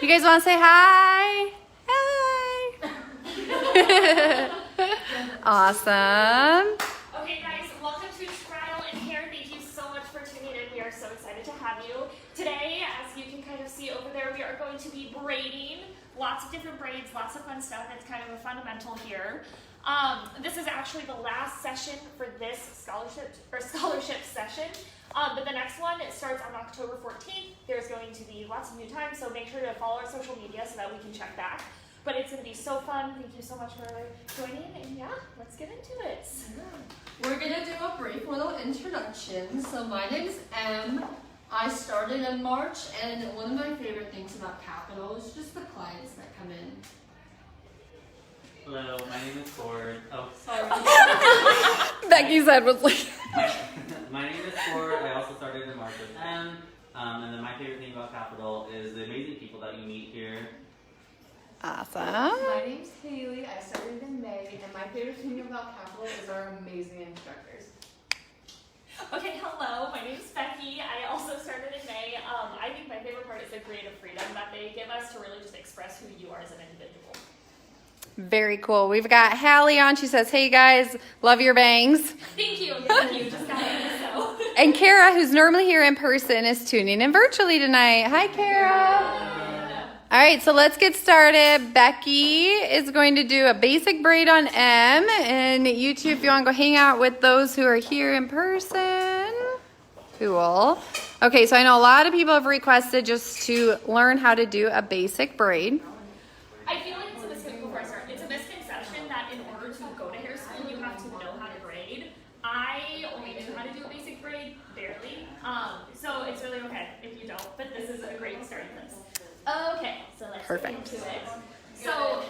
You guys want to say hi? Hi. Awesome. Okay, guys, welcome to Trial and Hair. Thank you so much for tuning in. We are so excited to have you. Today, as you can kind of see over there, we are going to be braiding. Lots of different braids, lots of fun stuff. It's kind of a fundamental here. This is actually the last session for this scholarship session. But the next one, it starts on October 14th. There's going to be lots of new time, so make sure to follow our social media so that we can check back. But it's going to be so fun. Thank you so much for joining, and yeah, let's get into it. We're going to do a brief little introduction. So my name's Em. I started in March, and one of my favorite things about Capital is just the clients that come in. Hello, my name is Ford. Oh, Sorry. Becky's head was like... my name is Ford. I also started in March with M. And then my favorite thing about Capital is the amazing people that you meet here. Awesome. My name's Haley. I started in May, and my favorite thing about Capital is our amazing instructors. Okay, hello, my name's Becky. I also started in May. I think my favorite part is the creative freedom that they give us to really just express who you are as an individual. Very cool. We've got Hallie on. She says, hey guys, love your bangs. Thank you, just got it, so. And Kara, who's normally here in person, is tuning in virtually tonight. Hi, Kara. All right, so let's get started. Becky is going to do a basic braid on M, and you two, if you want to go hang out with those who are here in person. Cool. Okay, so I know a lot of people have requested just to learn how to do a basic braid. I feel like it's a misconception that in order to go to hair school, you have to know how to braid. I only knew how to do a basic braid, barely. So it's really okay if you don't, but this is a great starting place. Okay, so let's get into it. So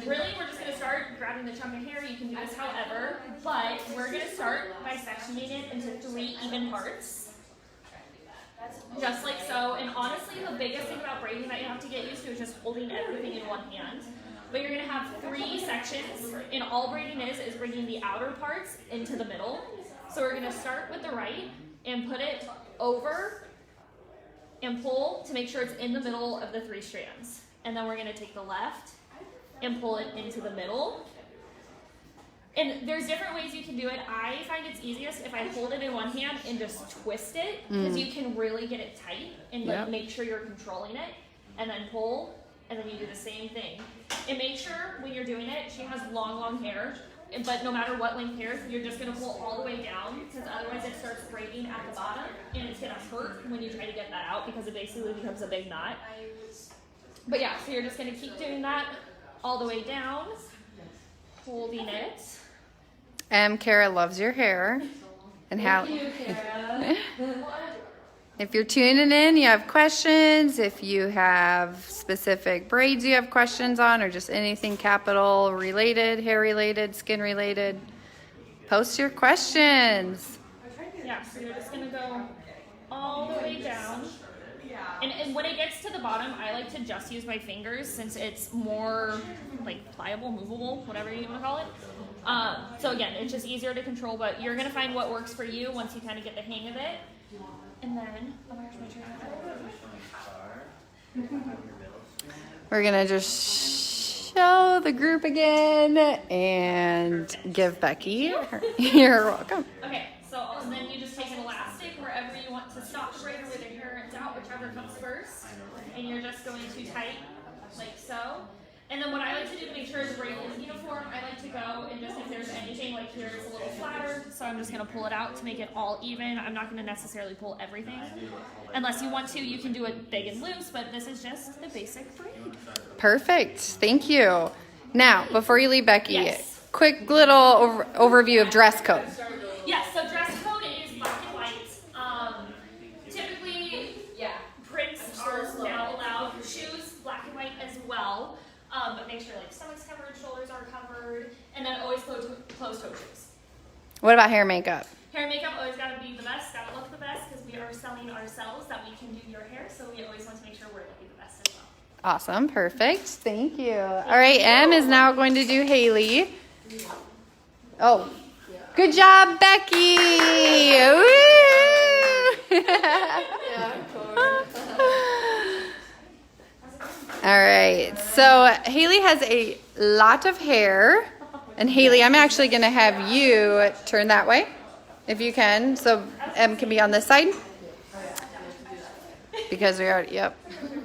really, we're just going to start grabbing the chunk of hair. You can do this however, but we're going to start by sectioning it into 3 even parts. Just like so. And honestly, the biggest thing about braiding that you have to get used to is just holding everything in one hand. But you're going to have 3 sections, and all braiding is bringing the outer parts into the middle. So we're going to start with the right and put it over and pull to make sure it's in the middle of the 3 strands. And then we're going to take the left and pull it into the middle. And there's different ways you can do it. I find it's easiest if I hold it in one hand and just twist it, because you can really get it tight and make sure you're controlling it, and then pull, and then you do the same thing. And make sure when you're doing it, she has long hair, but no matter what length hair, you're just going to pull all the way down, because otherwise it starts braiding at the bottom, and it's going to hurt when you try to get that out, because it basically becomes a big knot. But yeah, so you're just going to keep doing that all the way down, holding it. Kara loves your hair. And how? Thank you, Kara. If you're tuning in, you have questions, if you have specific braids you have questions on, or just anything Capital related, hair related, skin related, post your questions. Yeah, so you're just going to go all the way down. And when it gets to the bottom, I like to just use my fingers, since it's more like pliable, movable, whatever you want to call it. So again, it's just easier to control, but you're going to find what works for you once you kind of get the hang of it. And then, We're going to just show the group again and give Becky her. You're welcome. okay, so and then you just take an elastic wherever you want to stop the braid or where the hair ends out, whichever comes first. And you're just going to tighten like so. And then what I like to do to make sure the braid is uniform, I like to go and just, if there's anything like here, it's a little flatter, so I'm just going to pull it out to make it all even. I'm not going to necessarily pull everything. Unless you want to, you can do it big and loose, but this is just the basic braid. Perfect. Thank you. Now, before you leave, Becky, Yes. quick little overview of dress code. Yes, so dress code is black and white. Typically, prints are now allowed. Shoes, black and white as well. But make sure like stomach's covered, shoulders are covered, and then always closed-toe shoes. What about hair and makeup? Hair and makeup always gotta be the best, gotta look the best, because we are selling ourselves that we can do your hair, so we always want to make sure we're looking the best as well. Awesome. Perfect. Thank you. All right, Em is now going to do Haley. Oh, good job, Becky. Woo! Yeah, of course. right, so Haley has a lot of hair. And Haley, I'm actually gonna have you turn that way, if you can, so Em can be on this side. Because we already, yep.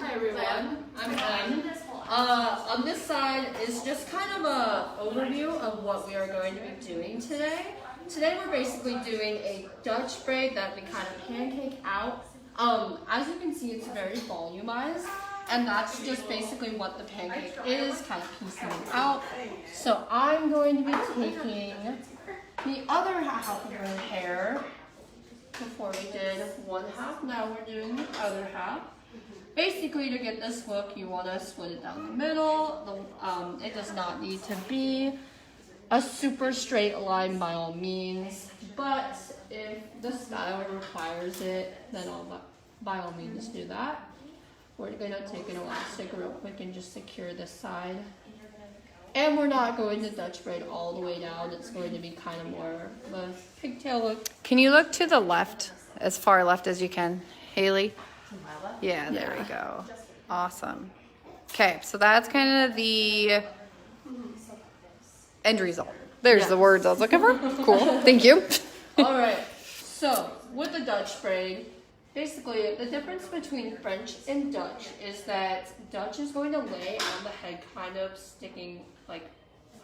Hi everyone, I'm Em. On this side is just kind of a overview of what we are going to be doing today. Today we're basically doing a Dutch braid that we kind of pancake out. As you can see, it's very volumized, and that's just basically what the pancake is, kind of piecing it out. So I'm going to be taking the other half of her hair. Before we did one half, now we're doing the other half. Basically, to get this look, you want to split it down the middle. It does not need to be a super straight line by all means, but if the style requires it, then by all means do that. We're going to take an elastic real quick and just secure this side. And we're not going to Dutch braid all the way down. It's going to be kind of more of a pigtail look. Can you look to the left, as far left as you can, Haley? Yeah, there we go. Awesome. Okay, so that's kind of the end result. There's the words I was looking for. Cool, thank you. All right, so with the Dutch braid, basically the difference between French and Dutch is that Dutch is going to lay on the head kind of sticking, like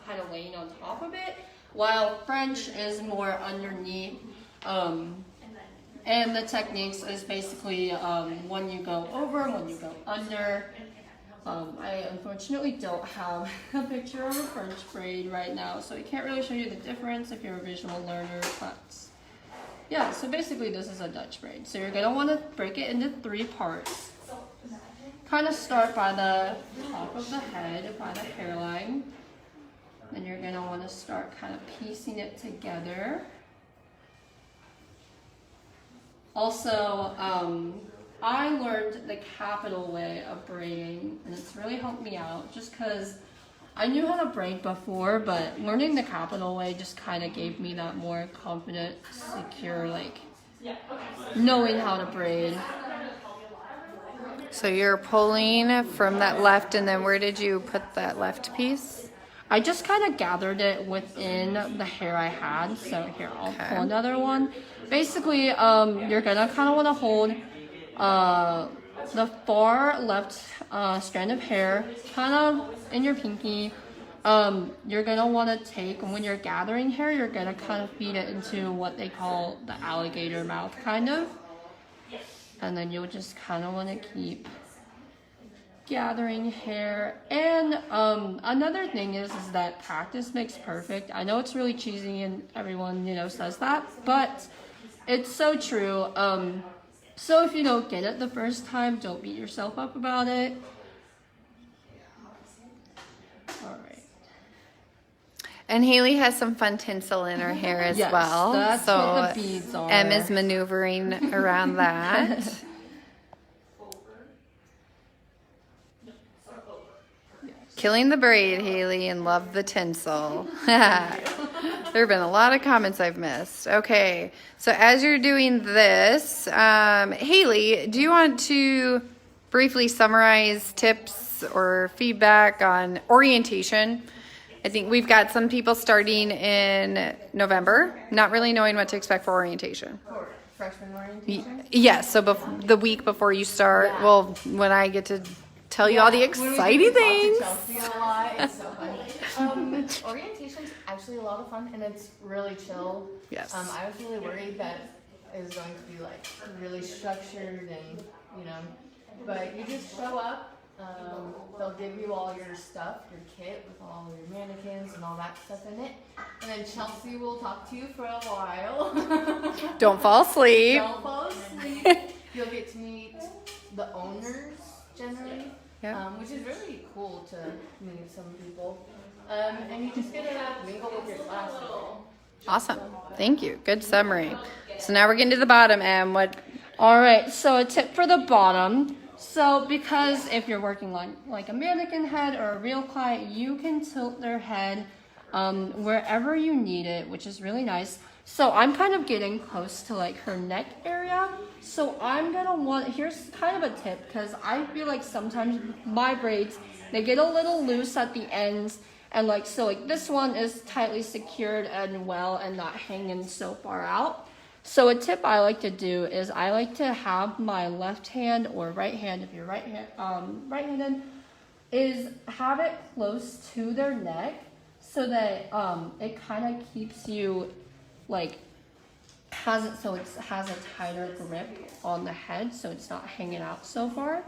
kind of laying on top of it, while French is more underneath. And the techniques is basically when you go over, when you go under. I unfortunately don't have a picture of a French braid right now, so I can't really show you the difference if you're a visual learner, but yeah, so basically this is a Dutch braid. So you're gonna wanna break it into 3 parts. Kind of start by the top of the head, by the hairline. Then you're gonna wanna start kind of piecing it together. Also, I learned the capital way of braiding, and it's really helped me out just because I knew how to braid before, but learning the capital way just kind of gave me that more confident, secure, like, knowing how to braid. So you're pulling from that left, and then where did you put that left piece? I just kind of gathered it within the hair I had, so here, I'll pull another one. Basically, you're gonna kind of want to hold the far left strand of hair kind of in your pinky. You're gonna want to take, when you're gathering hair, you're gonna kind of feed it into what they call the alligator mouth, kind of, and then you'll just kind of want to keep gathering hair. And another thing is that practice makes perfect. I know it's really cheesy and everyone says that, but it's so true. So if you don't get it the first time, don't beat yourself up about it. All right. And Haley has some fun tinsel in her hair as Yes, well. that's so what the beads are. Em is maneuvering around that. Killing the braid, Haley, and love the tinsel. There have been a lot of comments I've missed. Okay, so as you're doing this, Haley, do you want to briefly summarize tips or feedback on orientation? I think we've got some people starting in November, not really knowing what to expect for orientation. For freshman orientation? Yes, so the week before you start, Yeah. well, when I get to tell you all the exciting things. Chelsea a lot. It's so funny. Orientation's actually a lot of fun, and it's really chill. Yes. I was really worried that it was going to be like really structured and but you just show up. They'll give you all your stuff, your kit with all your mannequins and all that stuff in it, and then Chelsea will talk to you for a while. Don't fall asleep. Don't fall asleep. You'll get to meet the owners generally. Yeah. Which is really cool to meet some people. And you just get to mingle with your class. Awesome. Thank you. Good summary. So now we're getting to the bottom, Em. What? All right, so a tip for the bottom. So because if you're working like a mannequin head or a real client, you can tilt their head wherever you need it, which is really nice. So I'm kind of getting close to like her neck area. So I'm gonna want, here's kind of a tip, because I feel like sometimes my braids, they get a little loose at the ends. And like, so like this one is tightly secured and well and not hanging so far out. So a tip I like to do is I like to have my left hand or right hand, if you're right-handed, is have it close to their neck so that it kind of keeps you like has it so it has a tighter grip on the head so it's not hanging out so far.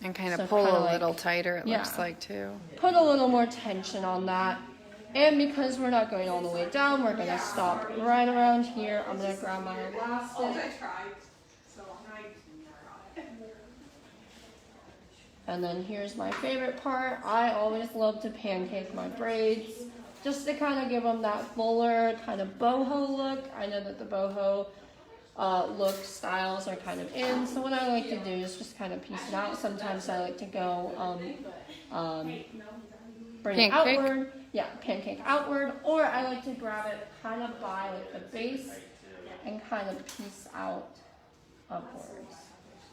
And kind of So pull kinda a like- little tighter, it yeah. looks like, too. Put a little more tension on that. And because we're not going all the way down, we're gonna stop right around here. I'm gonna grab my elastic. And then here's my favorite part. I always love to pancake my braids just to kind of give them that fuller kind of boho look. I know that the boho look styles are kind of in, so what I like to do is just kind of piece it out. Sometimes I like to go bring it Pancake? outward. Yeah, pancake outward, or I like to grab it kind of by like the base and kind of piece out upwards.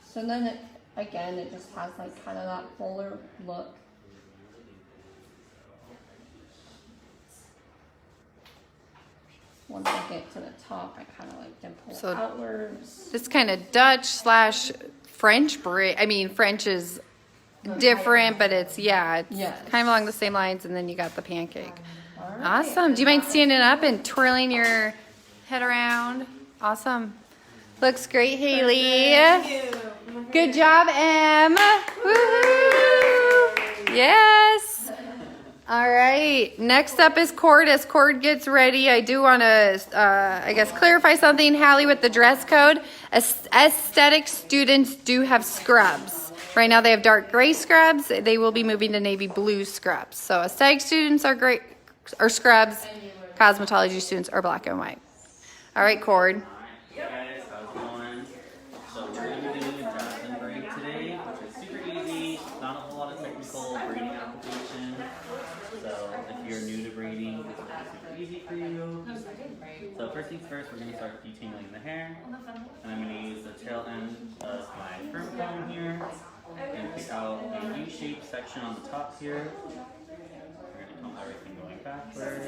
So then it, again, it just has like kind of that fuller look. Once I get to the top, I kind of like to pull So- outwards. This kind of Dutch / French braid. I mean, French is different, but it's, yeah, it's Yes. kind of along the same lines, and then you got the pancake. All right. Awesome. Do you mind standing up and twirling your head around? Awesome. Looks great, Haley. Good job, Em. Woohoo! Yes. All right. Next up is Cord. As Cord gets ready, I do want to, I guess, clarify something, Hallie, with the dress code. Aesthetic students do have scrubs. Right now they have dark gray scrubs. They will be moving to navy blue scrubs. So aesthetic students are gray or scrubs. Cosmetology students are black and white. All right, Cord. Hey guys, how's it going? So we're going to be doing a jasmine braid today, which is super easy, not a whole lot of technical braiding application. So if you're new to braiding, this will be super easy for you. So first things first, we're going to start detangling the hair. And I'm going to use the tail end of my firm comb here and pick out a U-shaped section on the top here. We're going to comb everything going backwards.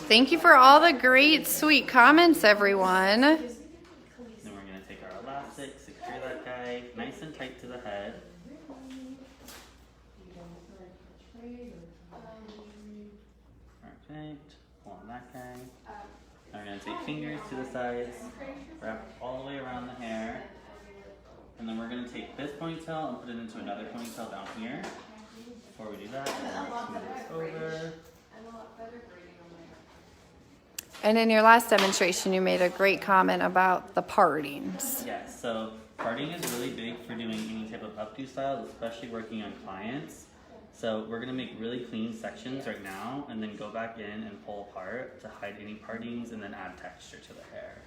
Thank you for all the great, sweet comments, everyone. Then we're going to take our elastic, secure that guy nice and tight to the head. Perfect. Pull on that guy. Now we're going to take fingers to the sides, wrap all the way around the hair. And then we're going to take this ponytail and put it into another ponytail down here. Before we do that, we're going to smooth this over. And in your last demonstration, you made a great comment about the partings. Yes, so parting is really big for doing any type of updo style, especially working on clients. So we're going to make really clean sections right now and then go back in and pull apart to hide any partings and then add texture to the hair.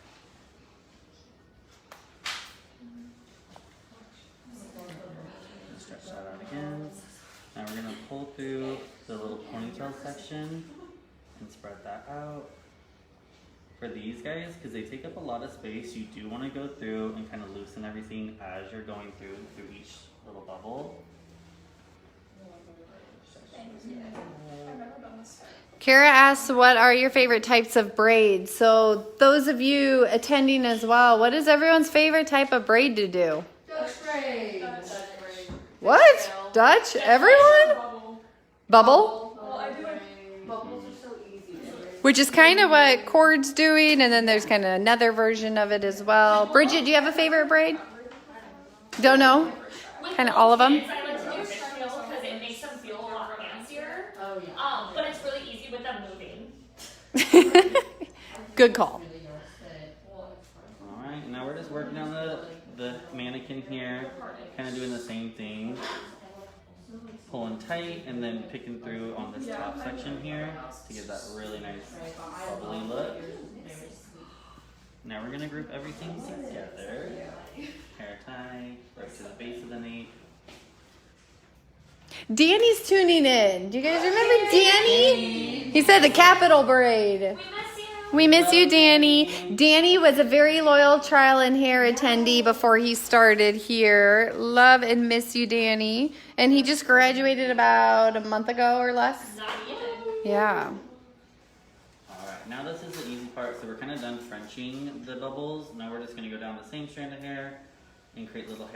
Stretch that out again. Now we're going to pull through the little ponytail section and spread that out. For these guys, because they take up a lot of space, you do want to go through and kind of loosen everything as you're going through each little bubble. Kara asks, what are your favorite types of braids? So those of you attending as well, what is everyone's favorite type of braid to do? Dutch braid. What? Dutch? Everyone? Bubble? Well, I do like bubbles are so easy. Which is kind of what Cord's doing, and then there's kind of another version of it as well. Bridget, do you have a favorite braid? Don't know? Kind of all of them? Kids, I like to do fishtails because it makes them feel a lot fancier. Oh yeah. But it's really easy with them moving. Good call. Alright, now we're just working on the mannequin here, kind of doing the same thing. Pulling tight and then picking through on this top section here to give that really nice bubbly look. Now we're going to group everything together. Hair tie, right to the base of the nape. Danny's tuning in. Do you guys remember Danny? He said the capital braid. We miss you, Danny. Danny was a very loyal trial and hair attendee before he started here. Love and miss you, Danny. And he just graduated about a month ago or less. Not even. Yeah. Alright, now this is the easy part. So we're kind of done Frenching the bubbles. Now we're just going to go down the same strand of hair and create little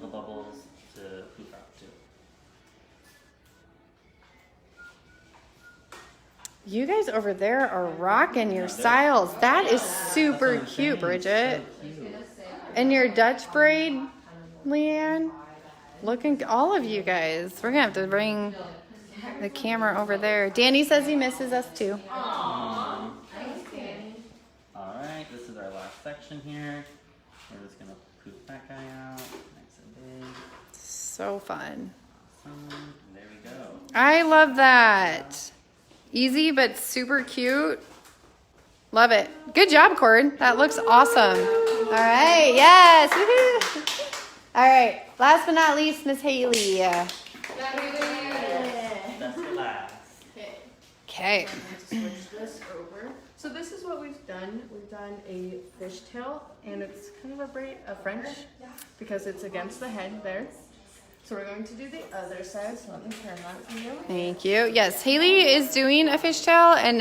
bubbles to poof out too. You guys over there are rocking your styles. That is super cute, Bridget. And your Dutch braid, Leanne. Looking, all of you guys. We're going to have to bring the camera over there. Danny says he misses us too. Alright, this is our last section here. We're just going to poof that guy out. Nice and big. So fun. Awesome. And there we go. I love that. Easy but super cute. Love it. Good job, Cord. That looks awesome. All right. Yes. Woohoo. All right. Last but not least, Miss Haley. That's the last. Okay. Switch this over. So this is what we've done. We've done a fishtail, and it's kind of a braid, a French, because it's against the head there. So we're going to do the other side. So let me turn that for you. Thank you. Yes, Haley is doing a fishtail, and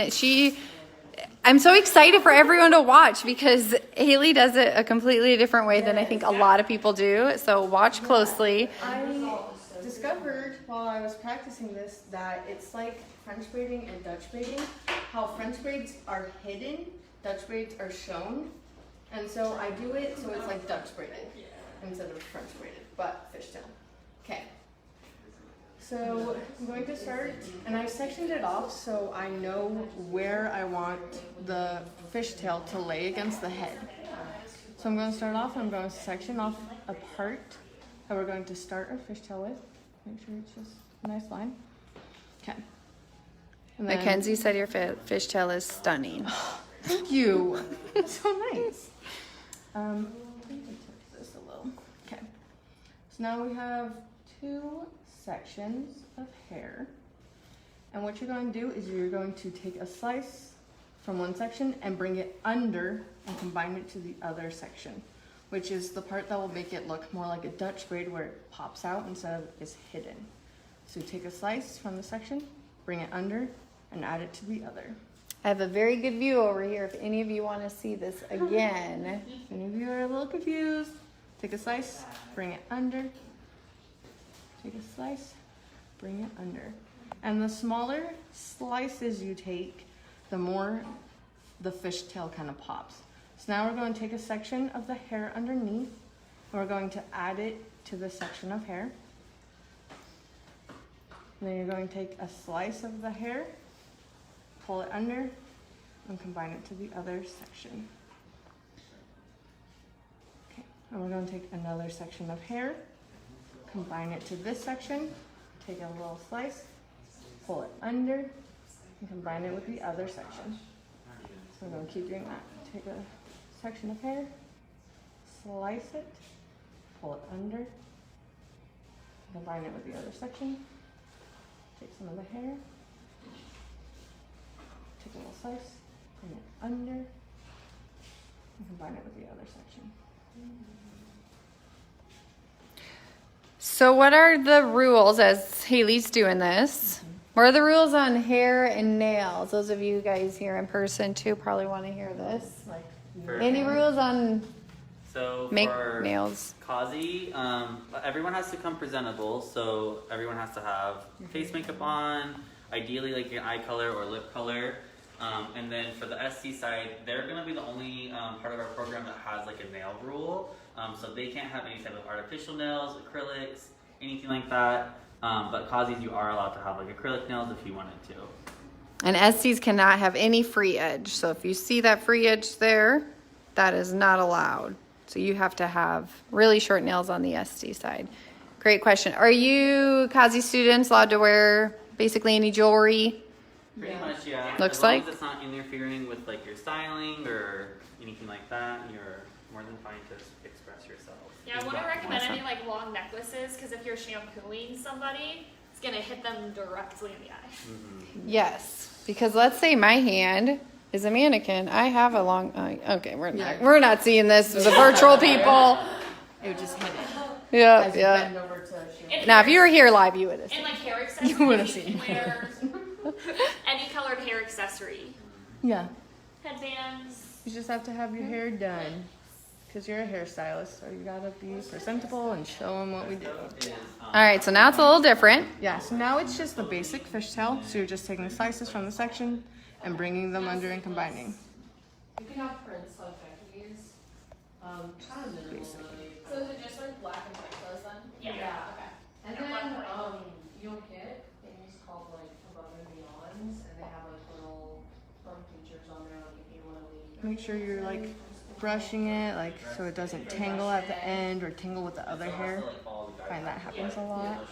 I'm so excited for everyone to watch because Haley does it a completely different way than I think a lot of people do. So watch closely. I discovered while I was practicing this that it's like French braiding and Dutch braiding. How French braids are hidden, Dutch braids are shown. And so I do it so it's like Dutch braided instead of French braided, but fishtail. Okay. So I'm going to start, and I've sectioned it off so I know where I want the fishtail to lay against the head. So I'm going to start off, and I'm going to section off a part that we're going to start our fishtail with. Make sure it's just a nice line. Okay. And then, Mackenzie said your fishtail is stunning. thank you. That's so nice. Let me tip this a little. Okay. So now we have 2 sections of hair. And what you're going to do is you're going to take a slice from one section and bring it under and combine it to the other section, which is the part that will make it look more like a Dutch braid where it pops out instead of is hidden. So take a slice from the section, bring it under, and add it to the other. I have a very good view over here if any of you want to see this again. If any of you are a little confused, take a slice, bring it under, take a slice, bring it under. And the smaller slices you take, the more the fishtail kind of pops. So now we're going to take a section of the hair underneath, and we're going to add it to the section of hair. And then you're going to take a slice of the hair, pull it under, and combine it to the other section. Okay, and we're going to take another section of hair, combine it to this section, take a little slice, pull it under, and combine it with the other section. So we're going to keep doing that. Take a section of hair, slice it, pull it under, combine it with the other section. Take some of the hair, take a little slice, bring it under, and combine it with the other section. So what are the rules as Haley's doing this? What are the rules on hair and nails? Those of you guys here in person too probably want to hear this. Like, Any rules on So make for nails? Kazi, everyone has to come presentable, so everyone has to have face makeup on, ideally like your eye color or lip color. And then for the SC side, they're gonna be the only part of our program that has like a nail rule. So they can't have any type of artificial nails, acrylics, anything like that. But Kazis, you are allowed to have like acrylic nails if you wanted to. And SCs cannot have any free edge. So if you see that free edge there, that is not allowed. So you have to have really short nails on the SC side. Great question. Are you Kazi students allowed to wear basically any jewelry? Pretty much, yeah. Looks as long like. as it's not interfering with like your styling or anything like that, you're more than fine to express yourself. Yeah, I wouldn't recommend Awesome. any like long necklaces because if you're shampooing somebody, it's gonna hit them directly in the eye. Yes, because let's say my hand is a mannequin. I have a long. Okay, we're not seeing this. The virtual people. It would just hit it. Yeah, As you yeah. bend over to show. And Now, if you were here live, you would have And seen. like hair accessory, You would've you seen. can wear any colored hair accessory. Yeah. Headbands. You just have to have your hair done. Because you're a hairstylist, so you gotta be presentable and show them what we do. All right, so now it's a little different. Yeah, so now it's just the basic fishtail. So you're just taking slices from the section and bringing them under and combining. You can have prints like Becky's. Kind of minimal. So is it just like black and white clothes then? Yeah. Okay. And Yeah, then black and white. you'll get things called like above and beyonds, and they have like little features on there. Like if you want to make sure you're like brushing it, like so it doesn't tangle at the end or tangle with the other hair. I find that happens a lot.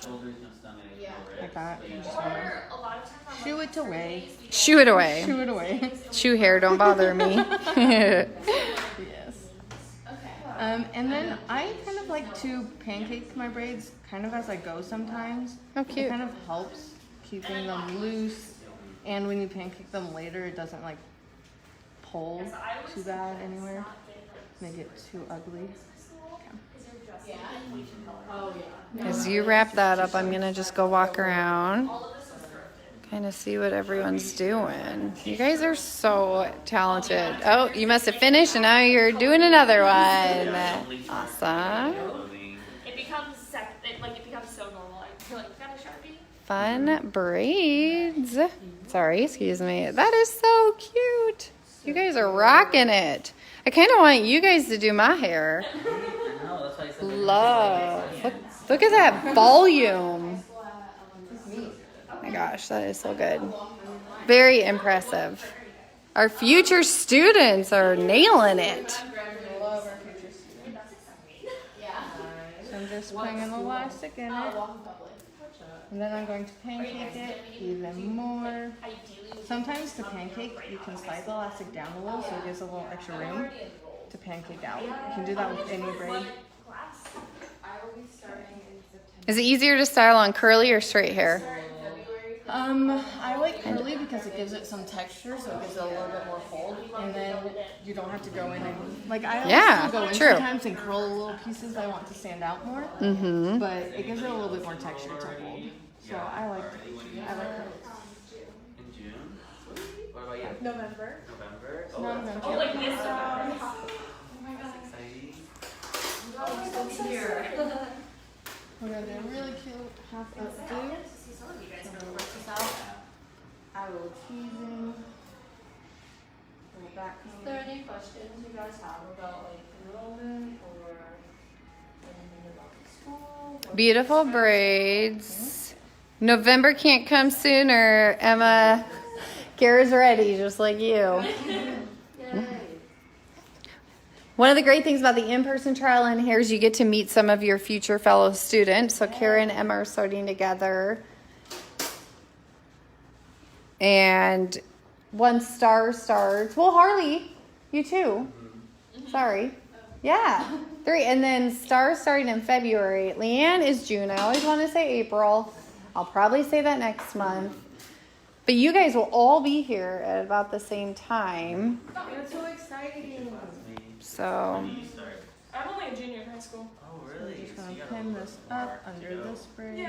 Like that. You just wanna Or a lot of times on shoo it away. Shoo it away. Shoo it away. Shoe hair, don't bother me. Yes. And then I kind of like to pancake my braids kind of as I go sometimes. How It cute. kind of helps keeping them loose, and when you pancake them later, it doesn't like pull too bad anywhere, make it too ugly. As you wrap that up, I'm gonna just go walk around, kind of see what everyone's doing. You guys are so talented. Oh, you must have finished, and now you're doing another one. Awesome. it becomes it becomes so normal. I feel like got a Sharpie. Fun braids. Sorry, excuse me. That is so cute. You guys are rocking it. I kind of want you guys to do my hair. Love. Look at that volume. Oh my gosh, that is so good. Very impressive. Our future students are nailing it. So I'm just putting an elastic in it, and then I'm going to pancake it even more. Sometimes to pancake, you can slide the elastic down a little so it gives a little extra room to pancake out. You can do that with any braid. Is it easier to style on curly or straight hair? I like curly because it gives it some texture, so it gives it a little bit more hold, and then you don't have to go in and like I also go in true. sometimes and curl little pieces I want to stand out more. Mm-hmm. But it gives it a little bit more texture to hold. So I like curly. In June? What about you? November. November? November. Oh, like this November. Exciting. We're gonna do a really cute half up do. Add a little teasing. Little back. Is there any questions you guys have about like enrollment or anything about the school? Beautiful braids. November can't come sooner. Emma, Kara's ready, just like you. One of the great things about the in-person trial in here is you get to meet some of your future fellow students. So Kara and Emma are starting together. And once Star starts, well, Harley, you too. Sorry. Yeah. 3. And then Star starting in February. Leanne is June. I always want to say April. I'll probably say that next month. But you guys will all be here at about the same time. It's so exciting. So, When do you start? I'm only a junior in high school. Oh, really? Just So gonna you got a pin little this bit more up to under go. this braid.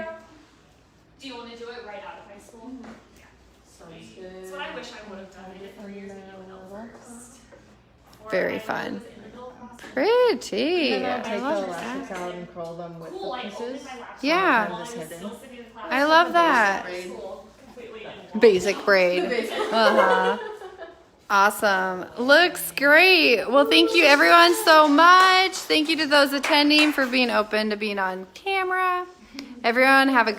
Do you want to do it right out of high school? Sounds good. That's what I wish I would have done. I did it 4 years ago first. Or Very I fun. was in the middle class. pretty. And then I'll I take the love elastics that. out and curl them with Cool, the I opened pieces. my laptop Yeah. while I was Just hidden. still sitting in class. I love that. School, completely in- Basic braid. Uh-huh. Awesome. Looks great. Well, thank you everyone so much. Thank you to those attending for being open to being on camera. Everyone have a great